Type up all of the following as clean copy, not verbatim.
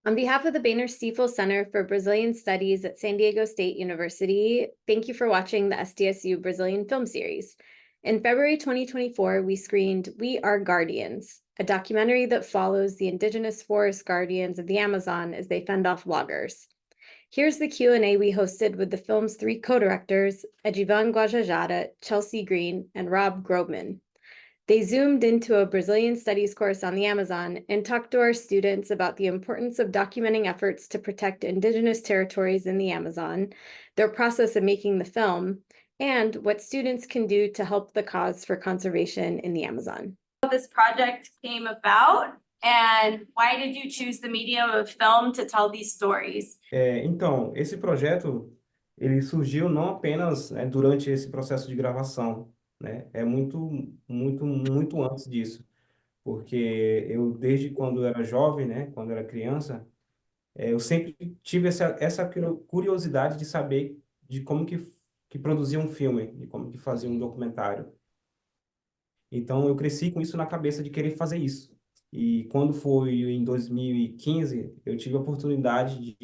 On behalf of the Boehner Stiefel Center for Brazilian Studies at San Diego State University, thank you for watching the SDSU Brazilian Film Series. In February 2024, we screened We Are Guardians, a documentary that follows the indigenous forest guardians of the Amazon as they fend off loggers. Here's the Q&A we hosted with the film's three co-directors, Edivan Guajajara, Chelsea Greene, and Rob Grobman. They zoomed into a Brazilian studies course on the Amazon and talked to our students about the importance of documenting efforts to protect indigenous territories in the Amazon, their process of making the film, and what students can do to help the cause for conservation in the Amazon. This project came about, and why did you choose the medium of film to tell these stories? Então, esse projeto, ele surgiu não apenas, né, durante esse processo de gravação, né? É muito antes disso, porque eu, desde quando era jovem, né, quando era criança, eu sempre tive essa curiosidade de saber de como que produzia um filme, de como que fazia um documentário. Então, eu cresci com isso na cabeça de querer fazer isso. E quando foi em 2015, eu tive a oportunidade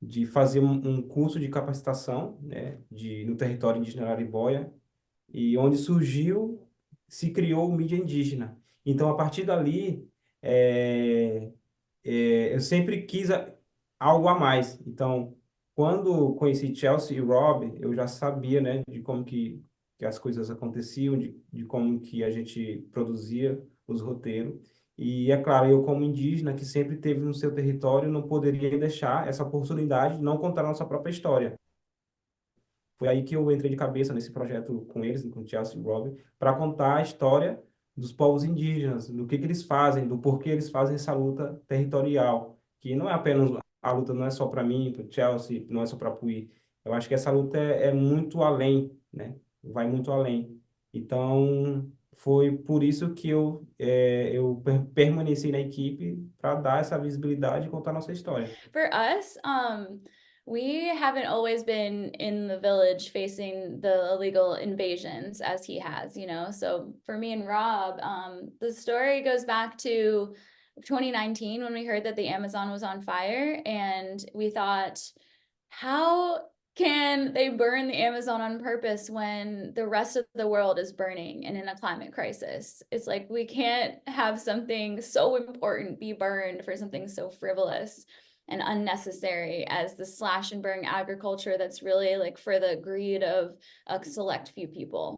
de fazer um curso de capacitação, né, no território indígena Araribóia, e onde se criou o mídia indígena. Então, a partir dali, eu sempre quis algo a mais. Então, quando conheci Chelsea e Rob, eu já sabia, né, de como que as coisas aconteciam, de como que a gente produzia os roteiros. E, é claro, eu como indígena, que sempre teve no seu território, não poderia deixar essa oportunidade de não contar a nossa própria história. Foi aí que eu entrei de cabeça nesse projeto com eles, com Chelsea e Rob, para contar a história dos povos indígenas, do que eles fazem, do porquê eles fazem essa luta territorial, que não é apenas a luta, não é só para mim, para Chelsea, não é só para Puí. Eu acho que essa luta é muito além, né? Vai muito além. Então, foi por isso que eu permaneci na equipe para dar essa visibilidade e contar nossa história. For us, we haven't always been in the village facing the illegal invasions as he has, you know. So for me and Rob, the story goes back to 2019 when we heard that the Amazon was on fire, and we thought, how can they burn the Amazon on purpose when the rest of the world is burning and in a climate crisis? It's like, we can't have something so important be burned for something so frivolous and unnecessary as the slash and burn agriculture that's really like for the greed of a select few people.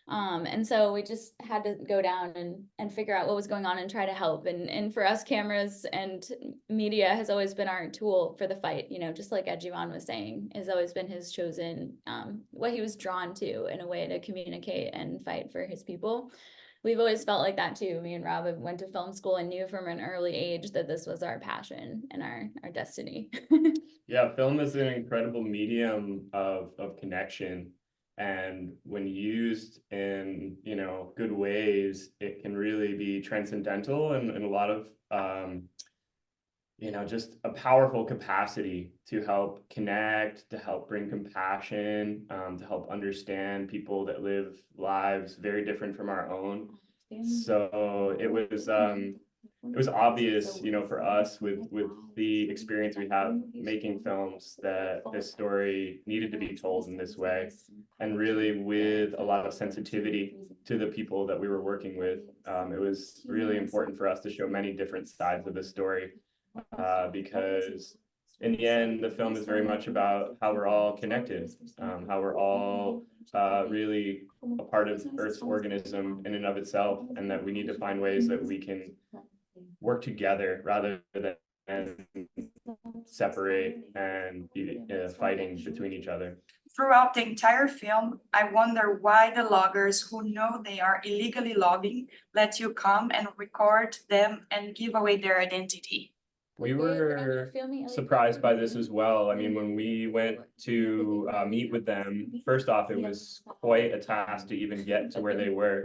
And so we just had to go down and figure out what was going on and try to help. And for us, cameras and media has always been our tool for the fight, you know, just like Edivan was saying, has always been his chosen, what he was drawn to in a way to communicate and fight for his people. We've always felt like that too. Me and Rob went to film school and knew from an early age that this was our passion and our destiny. Yeah, film is an incredible medium of connection. And when used in, you know, good ways, it can really be transcendental and a lot of, you know, just a powerful capacity to help connect, to help bring compassion, to help understand people that live lives very different from our own. So it was obvious, you know, for us with the experience we have making films that this story needed to be told in this way, and really with a lot of sensitivity to the people that we were working with. It was really important for us to show many different sides of the story, because in the end, the film is very much about how we're all connected, how we're all really a part of Earth's organism in and of itself, and that we need to find ways that we can work together rather than separate and be fighting between each other. Throughout the entire film, I wonder why the loggers who know they are illegally logging let you come and record them and give away their identity. We were surprised by this as well. I mean, when we went to meet with them, first off, it was quite a task to even get to where they were.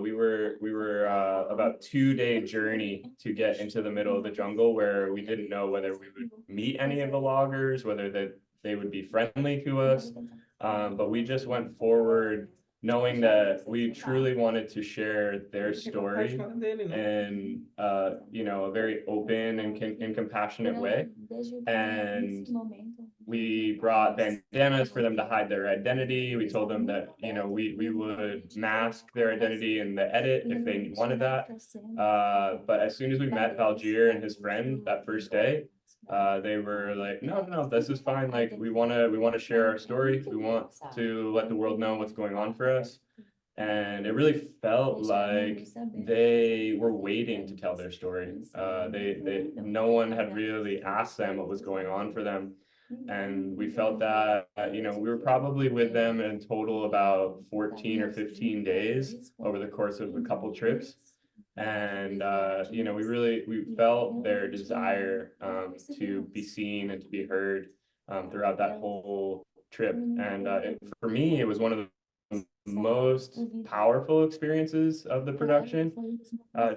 We were about 2-day journey to get into the middle of the jungle, where we didn't know whether we would meet any of the loggers, whether they would be friendly to us. But we just went forward knowing that we truly wanted to share their story Fala dele, né? in you know, a very open and compassionate way. And we brought bandanas for them to hide their identity. We told them that, you know, we would mask their identity in the edit if they wanted that. But as soon as we met Valjeer and his friend that first day, they were like, no, this is fine. Like, we want to share our story. We want to let the world know what's going on for us. And it really felt like they were waiting to tell their story. No one had really asked them what was going on for them. And we felt that, you know, we were probably with them in total about 14 or 15 days over the course of a couple trips. And, you know, we felt their desire to be seen and to be heard throughout that whole trip. And for me, it was one of the most powerful experiences of the production,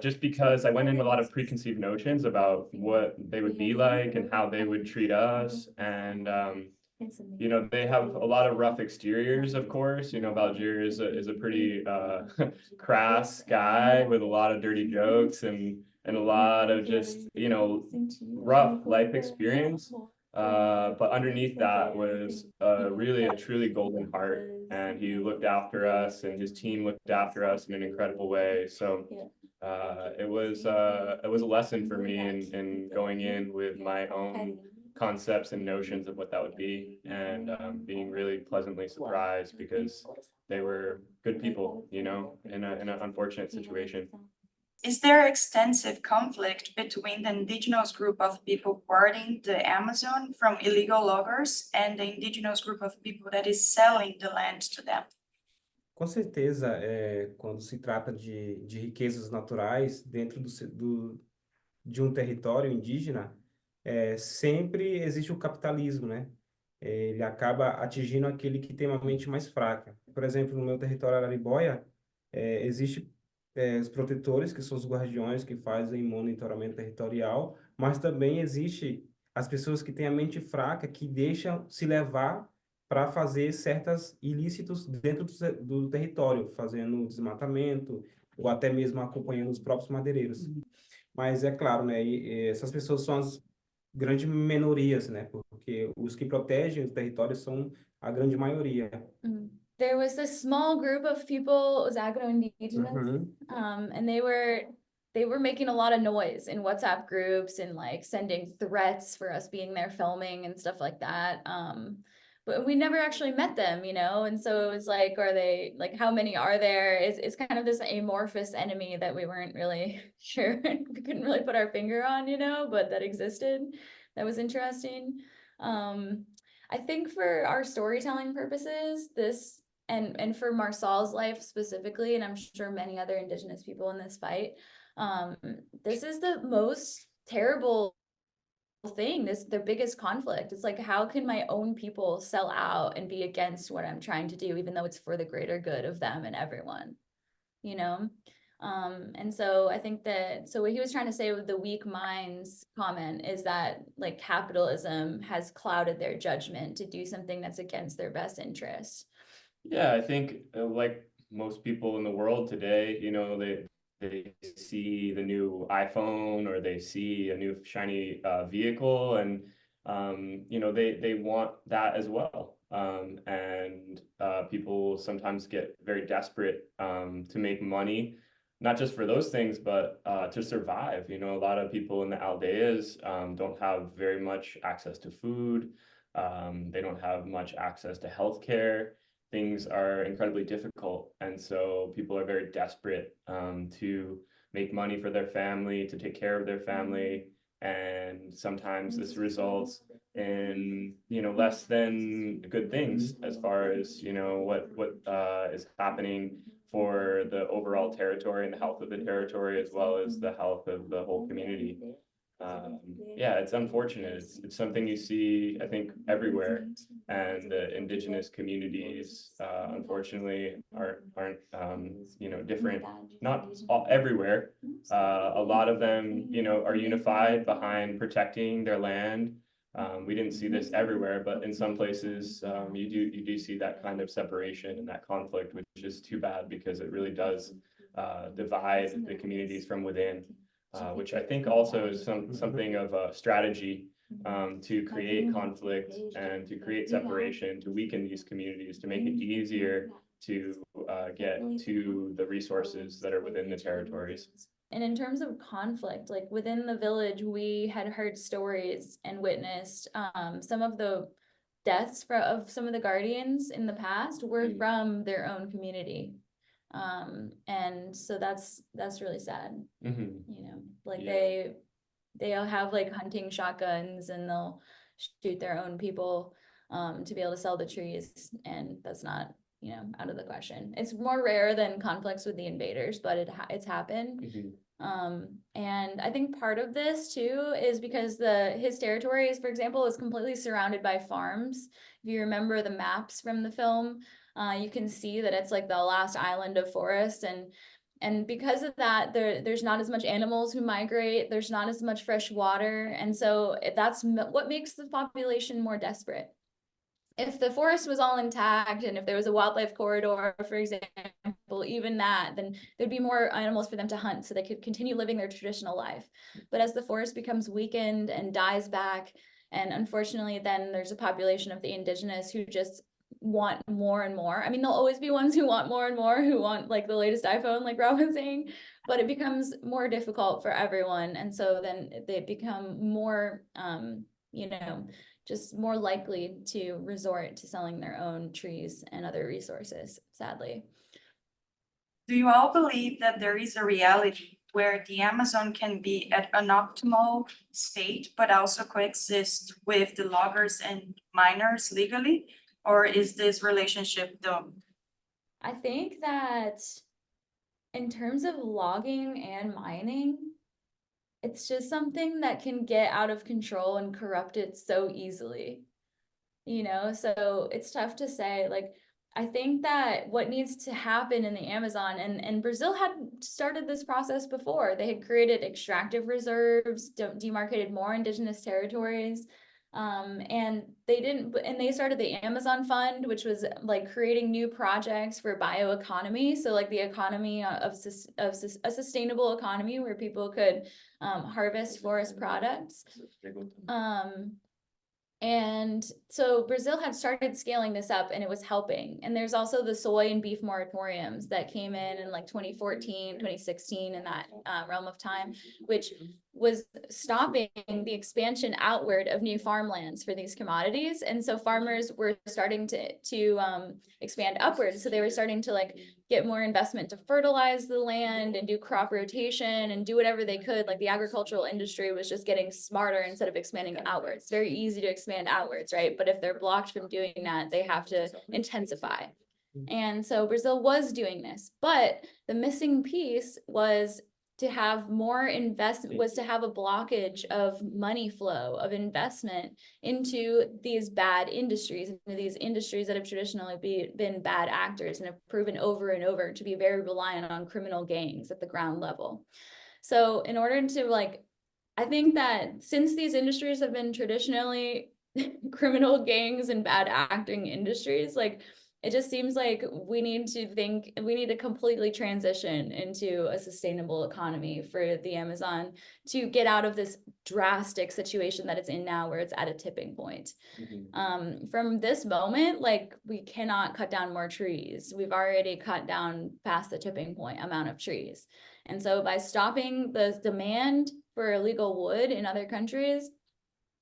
just because I went in with a lot of preconceived notions about what they would be like and how they would treat us. And you know, they have a lot of rough exteriors, of course. You know, Valjeer is a pretty crass guy with a lot of dirty jokes and a lot of just, you know, rough life experience. But underneath that was really a truly golden heart, and he looked after us, and his team looked after us in an incredible way. So it was a lesson for me in going in with my own concepts and notions of what that would be, and being really pleasantly surprised because they were good people, you know, in an unfortunate situation. Is there extensive conflict between the indigenous group of people guarding the Amazon from illegal loggers and the indigenous group of people that is selling the land to them? Com certeza, quando se trata de riquezas naturais dentro de um território indígena, sempre existe o capitalismo, né? Ele acaba atingindo aquele que tem uma mente mais fraca. Por exemplo, no meu território Araribóia, existe os protetores, que são os guardiões que fazem monitoramento territorial, mas também existe as pessoas que têm a mente fraca, que deixam se levar para fazer certos ilícitos dentro do território, fazendo desmatamento ou até mesmo acompanhando os próprios madeireiros. Mas é claro, né, e essas pessoas são as grandes minorias, né, porque os que protegem o território são a grande maioria. There was this small group of people, it was agro-indigenous, and they were making a lot of noise in WhatsApp groups and like sending threats for us being there filming and stuff like that. But we never actually met them, you know, and so it was like, are they like, how many are there? It's kind of this amorphous enemy that we weren't really sure, we couldn't really put our finger on, you know, but that existed. That was interesting. I think for our storytelling purposes, this and for Marsal's life specifically, and I'm sure many other Indigenous people in this fight, this is the most terrible thing, their biggest conflict. It's like, how can my own people sell out and be against what I'm trying to do, even though it's for the greater good of them and everyone, you know? And so I think that, so what he was trying to say with the weak minds comment is that like capitalism has clouded their judgment to do something that's against their best interest. Yeah, I think like most people in the world today, you know, they see the new iPhone or they see a new shiny vehicle, and you know, they want that as well. And people sometimes get very desperate to make money, not just for those things, but to survive. You know, a lot of people in the aldeias don't have very much access to food. They don't have much access to healthcare. Things are incredibly difficult, and so people are very desperate to make money for their family, to take care of their family, and sometimes this results in, you know, less than good things as far as, you know, what is happening for the overall territory and the health of the territory, as well as the health of the whole community. Yeah, it's unfortunate. It's something you see, I think, everywhere, and the indigenous communities, unfortunately, aren't you know, different. Not all, everywhere. A lot of them, you know, are unified behind protecting their land, We didn't see this everywhere, but in some places, you do see that kind of separation and that conflict, which is too bad because it really does divide the communities from within, which I think also is something of a strategy to create conflict and to create separation, to weaken these communities, to make it easier to get to the resources that are within the territories. And in terms of conflict, like within the village, we had heard stories and witnessed some of the deaths of some of the guardians in the past were from their own community. And so that's really sad. Mm-hmm. You know, like Yeah. they'll have like hunting shotguns and they'll shoot their own people to be able to sell the trees, and that's not, you know, out of the question. It's more rare than conflicts with the invaders, but it's happened. Mm-hmm. And I think part of this too is because his territory is, for example, is completely surrounded by farms. If you remember the maps from the film, you can see that it's like the last island of forest, and because of that, there's not as much animals who migrate, there's not as much fresh water, and so that's what makes the population more desperate. If the forest was all intact and if there was a wildlife corridor, for example, even that, then there'd be more animals for them to hunt so they could continue living their traditional life. But as the forest becomes weakened and dies back, and unfortunately then there's a population of the indigenous who just want more and more. I mean, there'll always be ones who want more and more, who want like the latest iPhone, like Rob was saying, but it becomes more difficult for everyone. And so then they become more, you know, just more likely to resort to selling their own trees and other resources, sadly. Do you all believe that there is a reality where the Amazon can be at an optimal state, but also coexist with the loggers and miners legally? Or is this relationship doomed? I think that in terms of logging and mining, it's just something that can get out of control and corrupt it so easily, you know? So it's tough to say. Like, I think that what needs to happen in the Amazon, and Brazil had started this process before. They had created extractive reserves, demarcated more indigenous territories, and they started the Amazon Fund, which was like creating new projects for bioeconomy. So like the economy of a sustainable economy where people could harvest forest products. And so Brazil had started scaling this up and it was helping. And there's also the soy and beef moratoriums that came in like 2014, 2016 in that realm of time, which was stopping the expansion outward of new farmlands for these commodities. And so farmers were starting to expand upwards. So they were starting to like get more investment to fertilize the land and do crop rotation and do whatever they could. Like the agricultural industry was just getting smarter instead of expanding outwards. It's very easy to expand outwards, right? But if they're blocked from doing that, they have to intensify. And so Brazil was doing this, but the missing piece was to have more investment, was to have a blockage of money flow, of investment into these bad industries, into these industries that have traditionally been bad actors and have proven over and over to be very reliant on criminal gangs at the ground level. So in order to like, I think that since these industries have been traditionally criminal gangs and bad acting industries, like it just seems like we need to completely transition into a sustainable economy for the Amazon to get out of this drastic situation that it's in now, where it's at a tipping point. From this moment, like we cannot cut down more trees. We've already cut down past the tipping point amount of trees. And so by stopping the demand for illegal wood in other countries,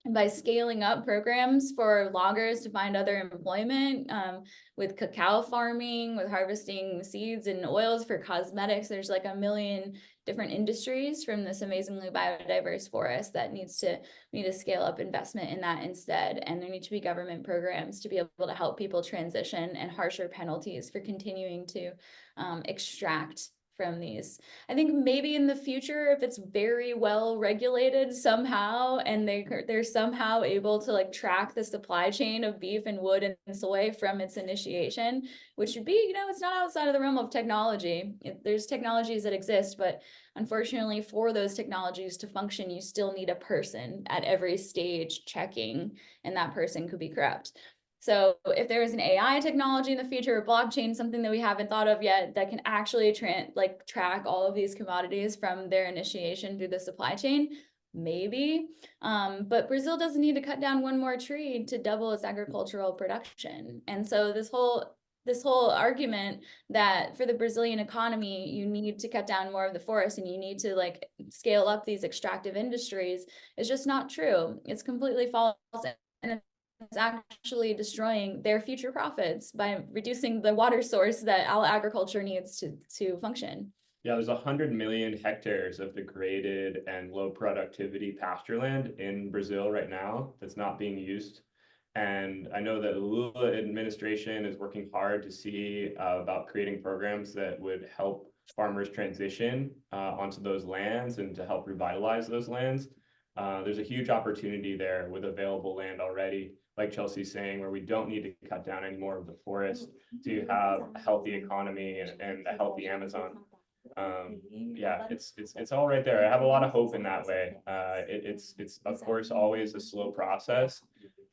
and by scaling up programs for loggers to find other employment, with cacao farming, with harvesting seeds and oils for cosmetics, there's like a million different industries from this amazingly biodiverse forest that we need to scale up investment in that instead. And there need to be government programs to be able to help people transition, and harsher penalties for continuing to extract from these. I think maybe in the future, if it's very well regulated somehow, and they're somehow able to like track the supply chain of beef and wood and soy from its initiation, which would be, it's not outside of the realm of technology. There's technologies that exist, but unfortunately for those technologies to function, you still need a person at every stage checking, and that person could be corrupt. So if there is an AI technology in the future, or blockchain, something that we haven't thought of yet, that can actually track all of these commodities from their initiation through the supply chain, maybe. But Brazil doesn't need to cut down one more tree to double its agricultural production. And so this whole argument that for the Brazilian economy, you need to cut down more of the forest and you need to like scale up these extractive industries is just not true. It's completely false. And it's actually destroying their future profits by reducing the water source that our agriculture needs to function. Yeah, there's 100 million hectares of degraded and low productivity pasture land in Brazil right now that's not being used. And I know that the Lula administration is working hard to see about creating programs that would help farmers transition onto those lands and to help revitalize those lands. There's a huge opportunity there with available land already, like Chelsea's saying, where we don't need to cut down any more of the forest to have a healthy economy and a healthy Amazon. Yeah, it's all right there. I have a lot of hope in that way. It's of course always a slow process,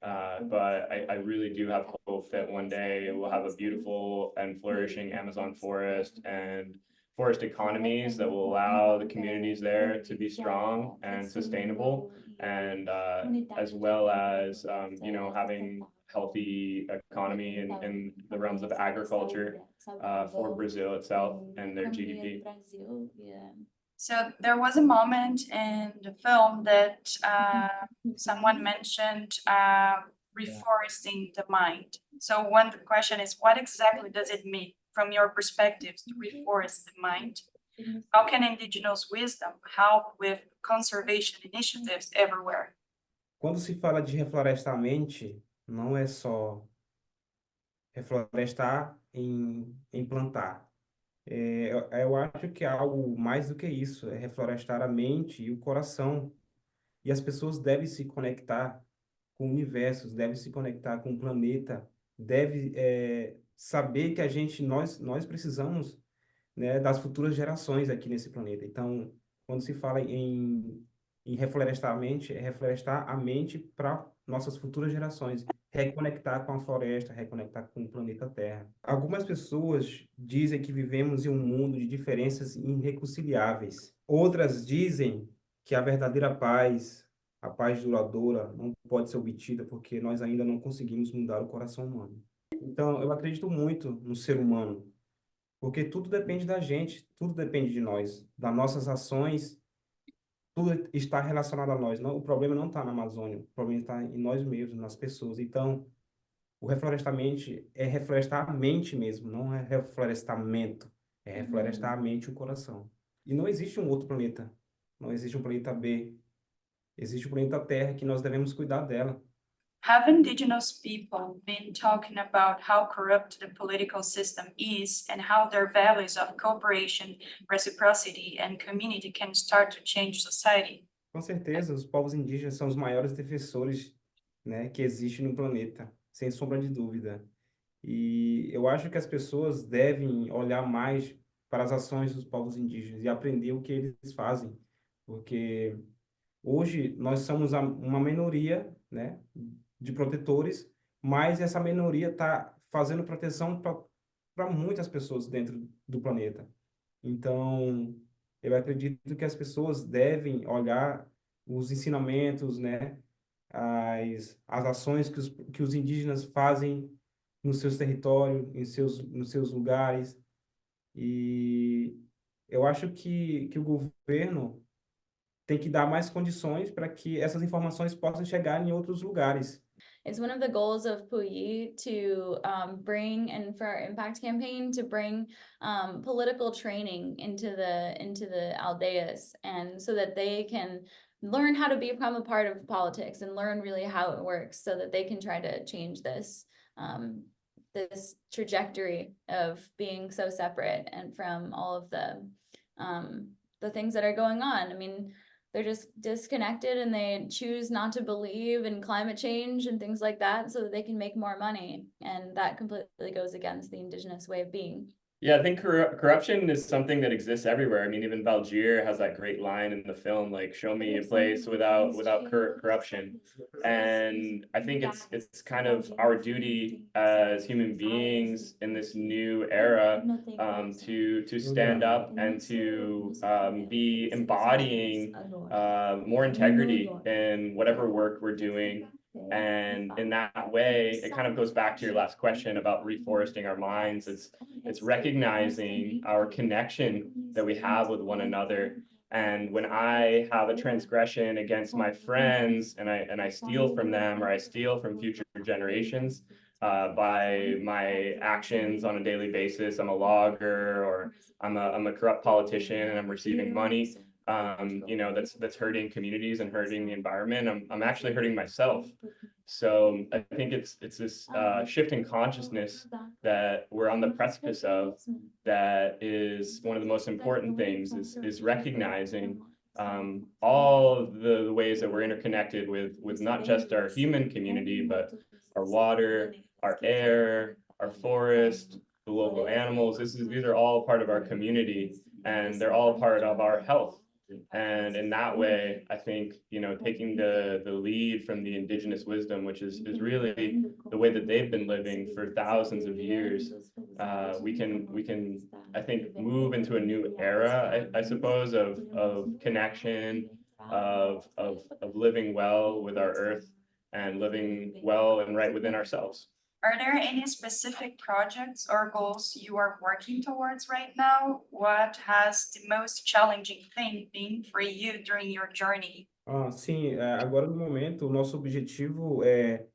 but I really do have hope that one day we'll have a beautiful and flourishing Amazon forest and forest economies that will allow the communities there to be strong and sustainable, and as well as having healthy economy in the realms of agriculture for Brazil itself and their GDP. So there was a moment in the film that someone mentioned reforesting the mind. So one question is, what exactly does it mean from your perspective to reforest the mind? How can indigenous wisdom help with conservation initiatives everywhere? Quando se fala de reflorestar a mente, não é só reflorestar em plantar. Eu acho que é algo mais do que isso, é reflorestar a mente e o coração. E as pessoas devem se conectar com o universo, devem se conectar com o planeta, devem saber que nós precisamos, né, das futuras gerações aqui nesse planeta. Então, quando se fala em reflorestar a mente, é reflorestar a mente para nossas futuras gerações, reconectar com a floresta, reconectar com o planeta Terra. Algumas pessoas dizem que vivemos em um mundo de diferenças irreconciliáveis. Outras dizem que a verdadeira paz, a paz duradoura, não pode ser obtida porque nós ainda não conseguimos mudar o coração humano. Então, eu acredito muito no ser humano, porque tudo depende da gente, tudo depende de nós, das nossas ações, tudo está relacionado a nós. Não, o problema não está na Amazônia, o problema está em nós mesmos, nas pessoas. Então, o reflorestamento é reflorestar a mente mesmo, não é reflorestamento, é reflorestar a mente e o coração. E não existe um outro planeta, não existe um planeta B, existe o planeta Terra que nós devemos cuidar dela. Have indigenous people been talking about how corrupt the political system is and how their values of cooperation, reciprocity, and community can start to change society? Com certeza, os povos indígenas são os maiores defensores, né, que existem no planeta, sem sombra de dúvida. E eu acho que as pessoas devem olhar mais para as ações dos povos indígenas e aprender o que eles fazem, porque hoje nós somos uma minoria, né, de protetores, mas essa minoria está fazendo proteção para muitas pessoas dentro do planeta. Então, eu acredito que as pessoas devem olhar os ensinamentos, né, as ações que os indígenas fazem nos seus territórios, nos seus lugares. E eu acho que o governo tem que dar mais condições para que essas informações possam chegar em outros lugares. It's one of the goals of Puyi to bring, and for our impact campaign, to bring political training into the aldeias, and so that they can learn how to become a part of politics and learn really how it works, so that they can try to change this this trajectory of being so separate and from all of the things that are going on. I mean, they're just disconnected and they choose not to believe in climate change and things like that so that they can make more money. And that completely goes against the indigenous way of being. Yeah, I think corruption is something that exists everywhere. I mean, even Valjeer has that great line in the film, like, show me a place without corruption. And I think it's kind of our duty as human beings in this new era to stand up and to be embodying more integrity in whatever work we're doing. And in that way, it kind of goes back to your last question about reforesting our minds. It's recognizing our connection that we have with one another. And when I have a transgression against my friends and I steal from them, or I steal from future generations by my actions on a daily basis, I'm a logger, or I'm a corrupt politician and I'm receiving money, you know, that's hurting communities and hurting the environment. I'm actually hurting myself. So I think it's this shift in consciousness that we're on the precipice of, that is one of the most important things, is recognizing all of the ways that we're interconnected with not just our human community, but our water, our air, our forest, the local animals. These are all part of our community, and they're all part of our health. And in that way, I think, you know, taking the lead from the indigenous wisdom, which is really the way that they've been living for thousands of years, we can, I think, move into a new era, I suppose, of connection, of living well with our earth and living well and right within ourselves. Are there any specific projects or goals you are working towards right now? What has the most challenging thing been for you during your journey? Sim, agora no momento, o nosso objetivo é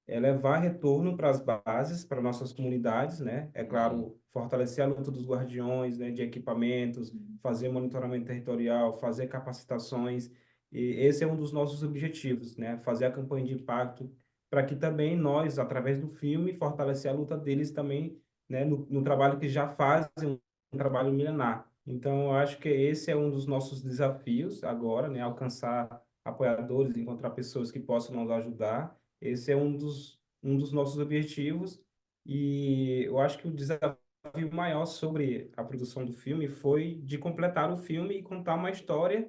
levar retorno para as bases, para nossas comunidades, né? É claro, fortalecer a luta dos guardiões, né, de equipamentos, fazer monitoramento territorial, fazer capacitações. E esse é um dos nossos objetivos, né? Fazer a campanha de impacto para que também nós, através do filme, fortalecer a luta deles também, né, no trabalho que já fazem, um trabalho milenar. Então, eu acho que esse é um dos nossos desafios agora, né? Alcançar apoiadores, encontrar pessoas que possam nos ajudar. Esse é um dos nossos objetivos, e eu acho que o desafio maior sobre a produção do filme foi de completar o filme e contar uma história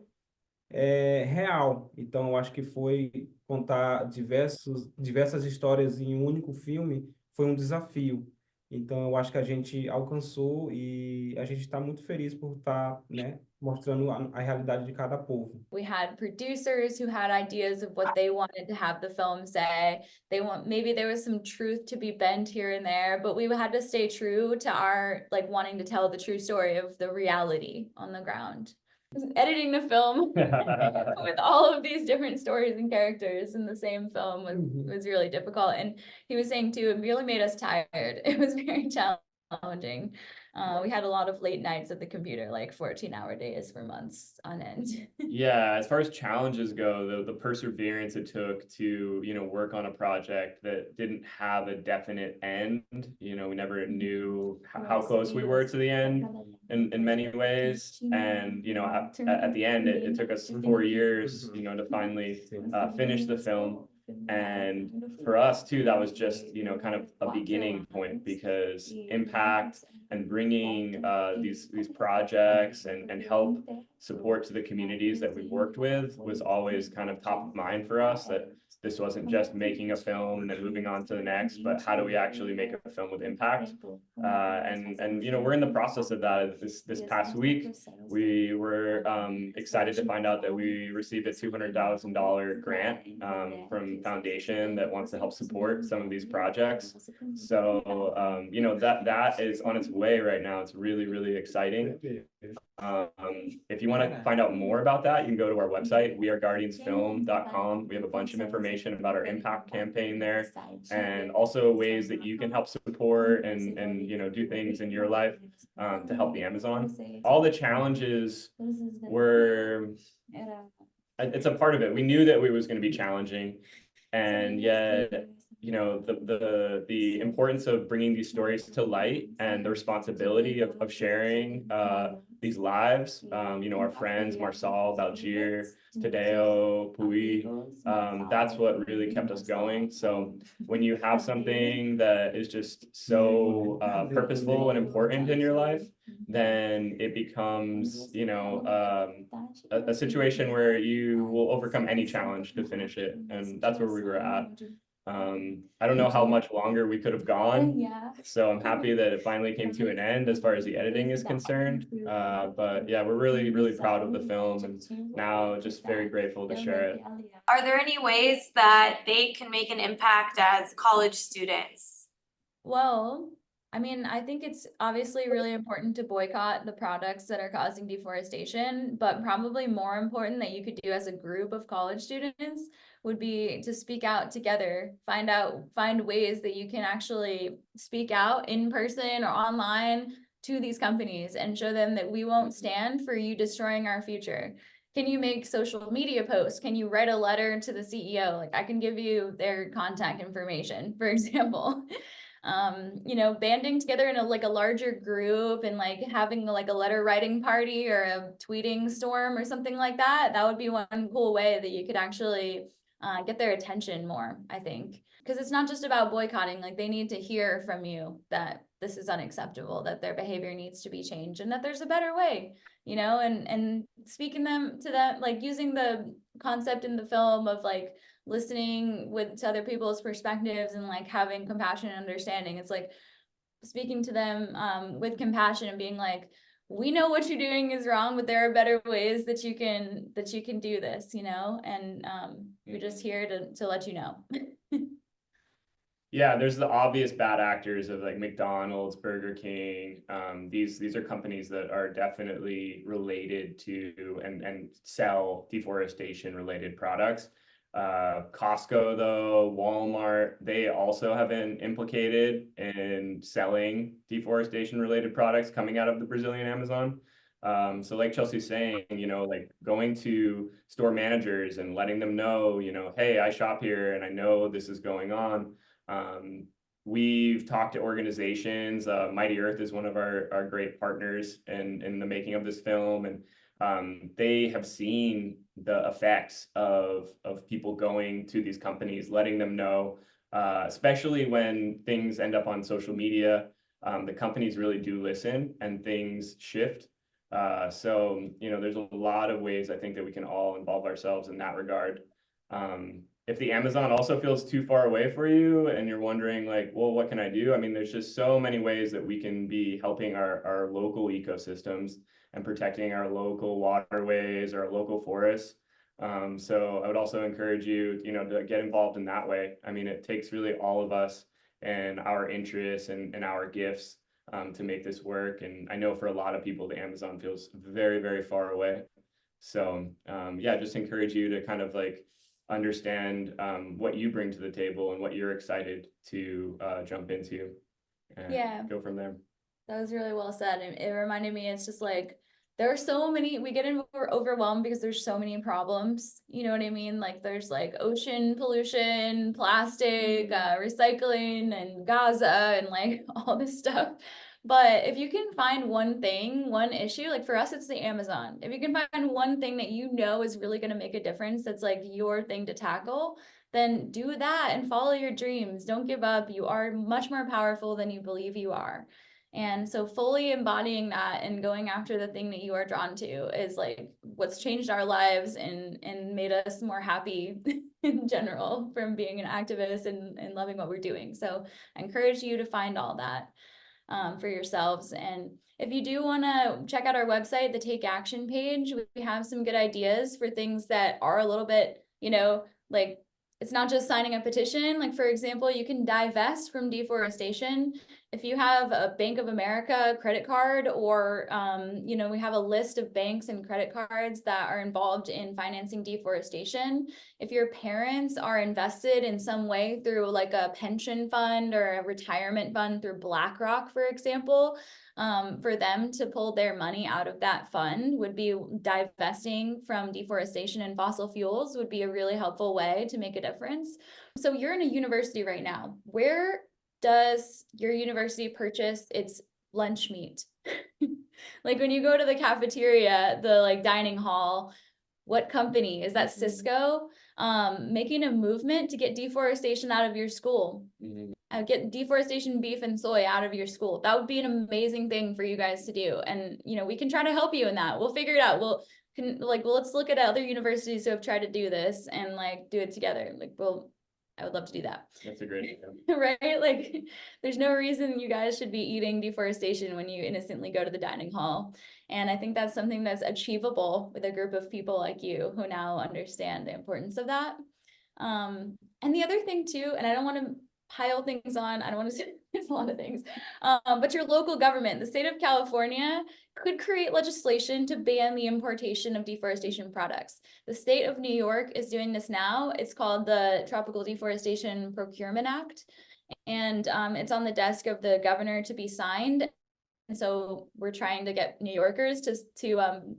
real. Então, eu acho que foi contar diversas histórias em um único filme foi um desafio. Então, eu acho que a gente alcançou e a gente está muito feliz por estar, né, mostrando a realidade de cada povo. We had producers who had ideas of what they wanted to have the film say. Maybe there was some truth to be bent here and there, but we had to stay true to our, like, wanting to tell the true story of the reality on the ground. Editing the film with all of these different stories and characters in the same film was really difficult. And he was saying too, it really made us tired. It was very challenging. We had a lot of late nights at the computer, like 14-hour days for months on end. Yeah, as far as challenges go, the perseverance it took to, you know, work on a project that didn't have a definite end. You know, we never knew how close we were to the end in many ways. And, you know, at the end, it took us 4 years, you know, to finally finish the film. And for us too, that was just, you know, kind of a beginning point, because impact and bringing these projects and help support to the communities that we worked with was always kind of top of mind for us, that this wasn't just making a film and then moving on to the next, but how do we actually make a film with impact? And you know, we're in the process of that. This past week, we were excited to find out that we received a $200,000 grant from foundation that wants to help support some of these projects. So you know, that is on its way right now. It's really, really exciting. If you want to find out more about that, you can go to our website, weareguardiansfilm.com. We have a bunch of information about our impact campaign there, and also ways that you can help support and you know, do things in your life to help the Amazon. All the challenges were, it's a part of it. We knew that it was going to be challenging, and yet, you know, the importance of bringing these stories to light and the responsibility of sharing these lives. You know, our friends, Marsal, Balgier, Tadeo, Pui, that's what really kept us going. So when you have something that is just so purposeful and important in your life, then it becomes, you know, a situation where you will overcome any challenge to finish it. And that's where we were at. I don't know how much longer we could have gone. So I'm happy that it finally came to an end as far as the editing is concerned. But yeah, we're really, really proud of the film, and now just very grateful to share it. Are there any ways that they can make an impact as college students? Well, I mean, I think it's obviously really important to boycott the products that are causing deforestation, but probably more important that you could do as a group of college students would be to speak out together, find ways that you can actually speak out in person or online to these companies and show them that we won't stand for you destroying our future. Can you make social media posts? Can you write a letter to the CEO? Like, I can give you their contact information, for example. You know, banding together in a larger group and like having like a letter writing party or a tweeting storm or something like that. That would be one cool way that you could actually get their attention more, I think. Because it's not just about boycotting, like they need to hear from you that this is unacceptable, that their behavior needs to be changed and that there's a better way, you know, and speaking them to them, like using the concept in the film of like listening to other people's perspectives and like having compassion and understanding. It's like speaking to them with compassion and being like, we know what you're doing is wrong, but there are better ways that you can do this, you know, and we're just here to let you know. Yeah, there's the obvious bad actors of like McDonald's, Burger King. These are companies that are definitely related to and sell deforestation related products. Costco, though, Walmart, they also have been implicated in selling deforestation related products coming out of the Brazilian Amazon. So like Chelsea's saying, you know, like going to store managers and letting them know, you know, hey, I shop here and I know this is going on. We've talked to organizations. Mighty Earth is one of our great partners in the making of this film, and they have seen the effects of people going to these companies, letting them know, especially when things end up on social media. The companies really do listen and things shift. So, you know, there's a lot of ways I think that we can all involve ourselves in that regard. If the Amazon also feels too far away for you and you're wondering like, well, what can I do? I mean, there's just so many ways that we can be helping our local ecosystems and protecting our local waterways, our local forests. So I would also encourage you, you know, to get involved in that way. I mean, it takes really all of us and our interests and our gifts to make this work. And I know for a lot of people, the Amazon feels very, very far away. So yeah, just encourage you to kind of like understand what you bring to the table and what you're excited to jump into and go from there. That was really well said. It reminded me, it's just like, there are so many, we get overwhelmed because there's so many problems, you know what I mean? Like there's like ocean pollution, plastic, recycling, and Gaza, and like all this stuff. But if you can find one thing, one issue, like for us, it's the Amazon. If you can find one thing that you know is really going to make a difference, that's like your thing to tackle, then do that and follow your dreams. Don't give up. You are much more powerful than you believe you are. And so fully embodying that and going after the thing that you are drawn to is like what's changed our lives and made us more happy in general from being an activist and loving what we're doing. So I encourage you to find all that for yourselves. And if you do want to check out our website, the Take Action page, we have some good ideas for things that are a little bit, you know, like it's not just signing a petition. Like, for example, you can divest from deforestation if you have a Bank of America credit card, or, you know, we have a list of banks and credit cards that are involved in financing deforestation. If your parents are invested in some way through like a pension fund or a retirement fund through BlackRock, for example, for them to pull their money out of that fund would be divesting from deforestation and fossil fuels would be a really helpful way to make a difference. So you're in a university right now. Where does your university purchase its lunch meat? Like when you go to the cafeteria, the like dining hall, what company? Is that Cisco? Making a movement to get deforestation out of your school. Get deforestation beef and soy out of your school. That would be an amazing thing for you guys to do. And, you know, we can try to help you in that. We'll figure it out. Let's look at other universities who have tried to do this and like do it together. I would love to do that. That's a great idea. Right? Like, there's no reason you guys should be eating deforestation when you innocently go to the dining hall. And I think that's something that's achievable with a group of people like you who now understand the importance of that. And the other thing too, and I don't want to pile things on, I don't want to say there's a lot of things, but your local government, the state of California, could create legislation to ban the importation of deforestation products. The state of New York is doing this now. It's called the Tropical Deforestation Procurement Act, and it's on the desk of the governor to be signed. And so we're trying to get New Yorkers to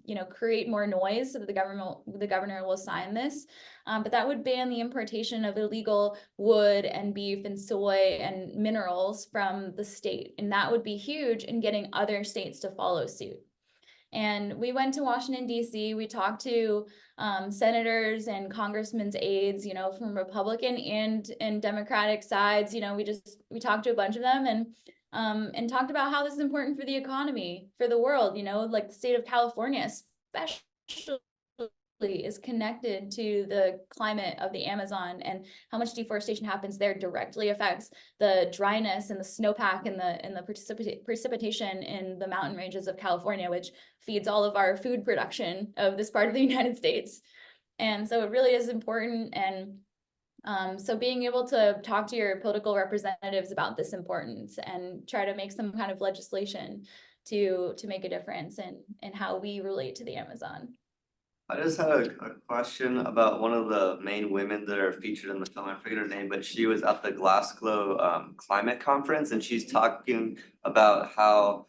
you know, create more noise so that the governor will sign this. But that would ban the importation of illegal wood and beef and soy and minerals from the state. And that would be huge in getting other states to follow suit. And we went to Washington, D.C. We talked to senators and congressmen's aides, you know, from Republican and Democratic sides. You know, we talked to a bunch of them and talked about how this is important for the economy, for the world. You know, like the state of California, especially, is connected to the climate of the Amazon, and how much deforestation happens there directly affects the dryness and the snowpack and the precipitation in the mountain ranges of California, which feeds all of our food production of this part of the United States. And so it really is important. And so being able to talk to your political representatives about this importance and try to make some kind of legislation to make a difference in how we relate to the Amazon. I just had a question about one of the main women that are featured in the film. I forget her name, but she was at the Glasgow climate conference, and she's talking about how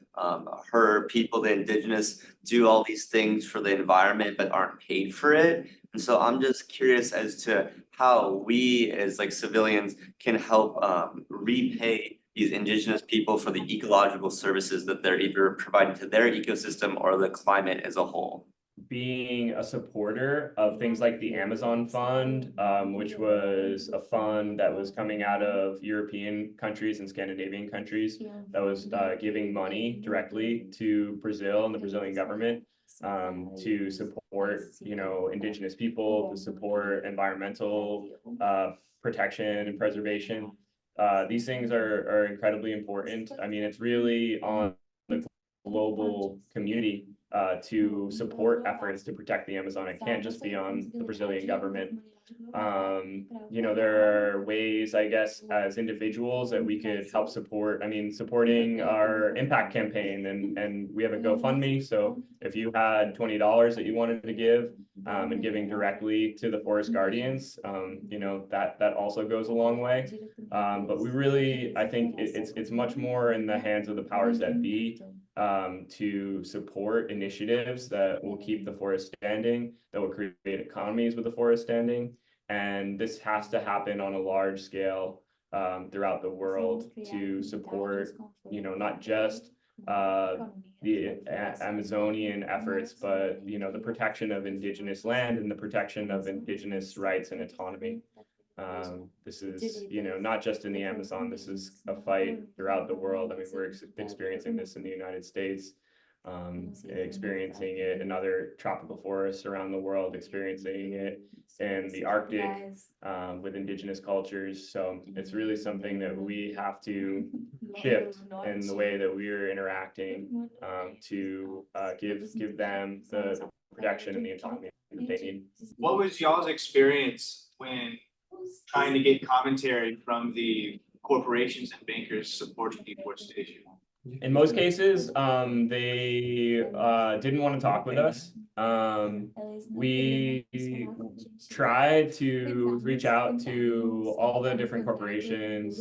her people, the indigenous, do all these things for the environment but aren't paid for it. And so I'm just curious as to how we as like civilians can help repay these indigenous people for the ecological services that they're either providing to their ecosystem or the climate as a whole. Being a supporter of things like the Amazon Fund, which was a fund that was coming out of European countries and Scandinavian countries that was giving money directly to Brazil and the Brazilian government to support, you know, indigenous people, to support environmental protection and preservation. These things are incredibly important. I mean, it's really on the global community to support efforts to protect the Amazon. It can't just be on the Brazilian government. You know, there are ways, I guess, as individuals that we could help support. I mean, supporting our impact campaign, and we have a GoFundMe. So if you had $20 that you wanted to give, and giving directly to the Forest Guardians, you know, that also goes a long way. But we really, I think it's much more in the hands of the powers that be to support initiatives that will keep the forest standing, that will create economies with the forest standing. And this has to happen on a large scale throughout the world to support, you know, not just the Amazonian efforts, but, you know, the protection of indigenous land and the protection of indigenous rights and autonomy. This is, you know, not just in the Amazon, this is a fight throughout the world. I mean, we're experiencing this in the United States, experiencing it in other tropical forests around the world, experiencing it in the Arctic with indigenous cultures. So it's really something that we have to shift in the way that we're interacting to give them the protection and the autonomy that they need. What was y'all's experience when trying to get commentary from the corporations and bankers support deforestation? In most cases, they didn't want to talk with us. We tried to reach out to all the different corporations,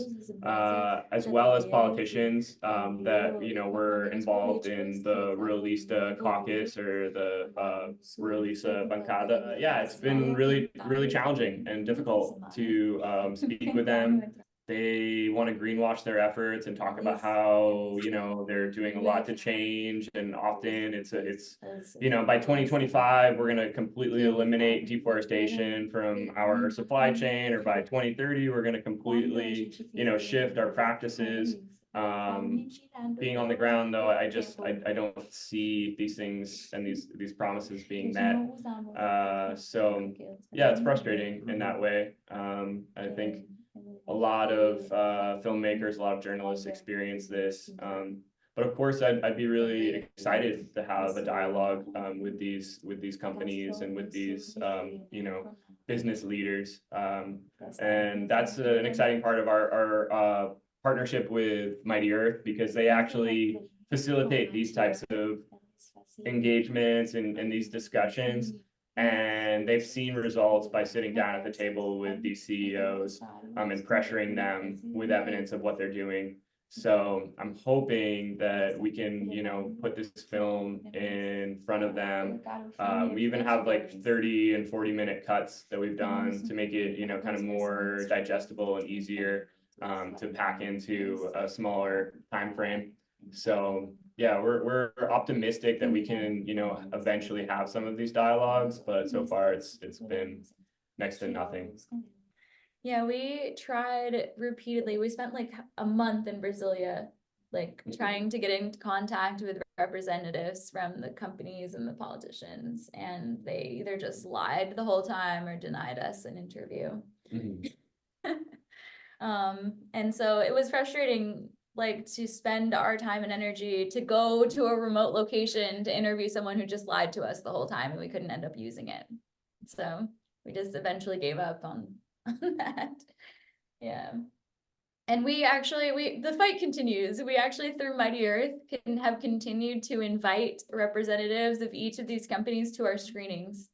as well as politicians that were involved in the Ruralista caucus or the Ruralista bancada. Yeah, it's been really challenging and difficult to speak with them. They want to greenwash their efforts and talk about how, they're doing a lot to change. And often it's by 2025, we're going to completely eliminate deforestation from our supply chain, or by 2030, we're going to completely, shift our practices. Being on the ground though, I don't see these things and these promises being met. So yeah, it's frustrating in that way. I think a lot of filmmakers, a lot of journalists experience this. But of course, I'd be really excited to have a dialogue with these companies and with these business leaders. And that's an exciting part of our partnership with Mighty Earth, because they actually facilitate these types of engagements and these discussions. And they've seen results by sitting down at the table with these CEOs and pressuring them with evidence of what they're doing. So I'm hoping that we can, put this film in front of them. We even have like 30 and 40-minute cuts that we've done to make it, kind of more digestible and easier to pack into a smaller time frame. So yeah, we're optimistic that we can, eventually have some of these dialogues, but so far it's been next to nothing. Yeah, we tried repeatedly. We spent like a month in Brasilia, like trying to get into contact with representatives from the companies and the politicians, and they either just lied the whole time or denied us an interview. And so it was frustrating, like, to spend our time and energy to go to a remote location to interview someone who just lied to us the whole time, and we couldn't end up using it. So we just eventually gave up on that. Yeah. And the fight continues. We actually, through Mighty Earth, have continued to invite representatives of each of these companies to our screenings.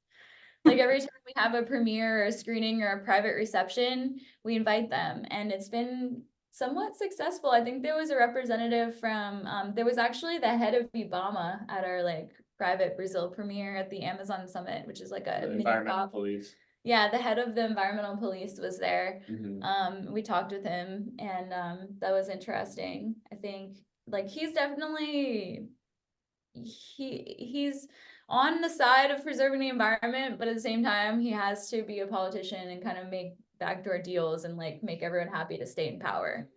Like every time we have a premiere or a screening or a private reception, we invite them, and it's been somewhat successful. I think there was a representative from, there was actually the head of Ibama at our like private Brazil premiere at the Amazon Summit, which is like a environmental police. Yeah, the head of the environmental police was there. Mm-hmm. We talked with him, and that was interesting. I think like he's definitely he's on the side of preserving the environment, but at the same time he has to be a politician and kind of make backdoor deals and like make everyone happy to stay in power.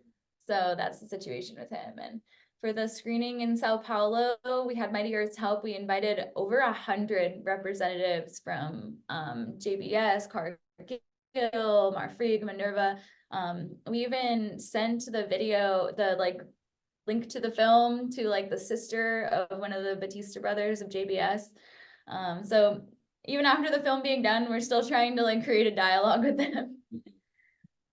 So that's the situation with him. And for the screening in Sao Paulo, we had Mighty Earth's help. We invited over 100 representatives from JBS, Cargill, Marfrig, Minerva. We even sent the video, the like link to the film to like the sister of one of the Batista brothers of JBS. So even after the film being done, we're still trying to like create a dialogue with them.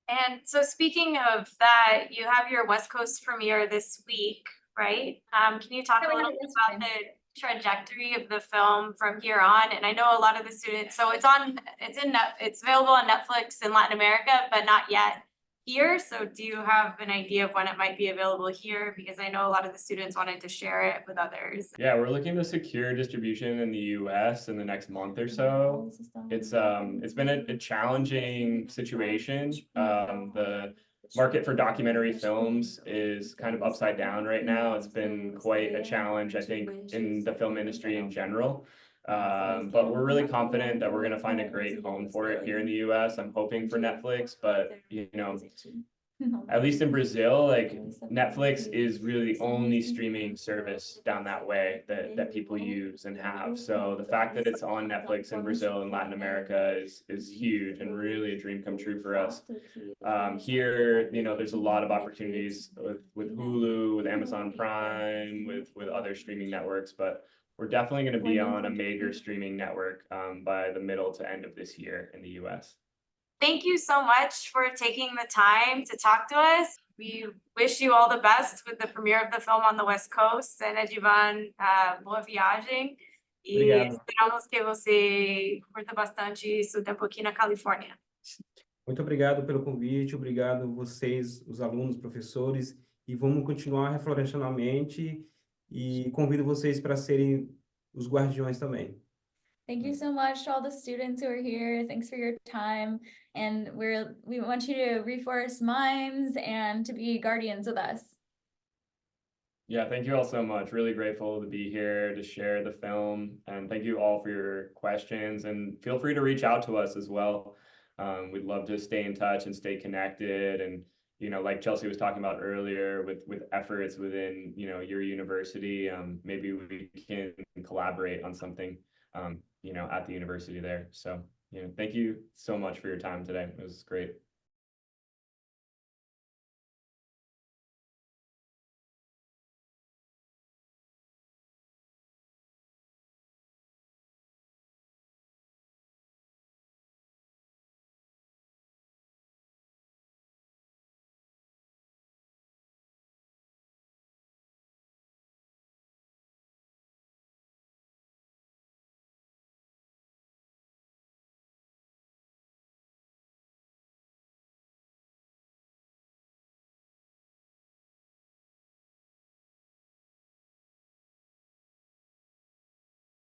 And so speaking of that, you have your West Coast premiere this week, right? Can you talk a little bit about the trajectory of the film from here on? And I know a lot of the students, so it's available on Netflix in Latin America, but not yet here. So do you have an idea of when it might be available here? Because I know a lot of the students wanted to share it with others. Yeah, we're looking to secure distribution in the US in the next month or so. It's been a challenging situation. The market for documentary films is kind of upside down right now. It's been quite a challenge, I think, in the film industry in general. But we're really confident that we're going to find a great home for it here in the US. I'm hoping for Netflix, but at least in Brazil, like Netflix is really the only streaming service down that way that people use and have. So the fact that it's on Netflix in Brazil and Latin America is huge and really a dream come true for us. Here, there's a lot of opportunities with Hulu, with Amazon Prime, with other streaming networks, but we're definitely going to be on a major streaming network by the middle to end of this year in the US. Thank you so much for taking the time to talk to us. we wish you all the best with the premiere of the film on the West Coast. And Edivan, boa viagem. E Obrigado. esperamos que você curta bastante seu tempo aqui na Califórnia. Muito obrigado pelo convite, obrigado vocês, os alunos, professores, e vamos continuar reflorestando a mente e convido vocês para serem os guardiões também. Thank you so much to all the students who are here. Thanks for your time. And we want you to reforest minds and to be guardians with us. Yeah, thank you all so much. Really grateful to be here to share the film. And thank you all for your questions. And feel free to reach out to us as well. We'd love to stay in touch and stay connected. And, you know, like Chelsea was talking about earlier with efforts within, you know, your university, maybe we can collaborate on something, you know, at the university there. So, you know, thank you so much for your time today. It was great.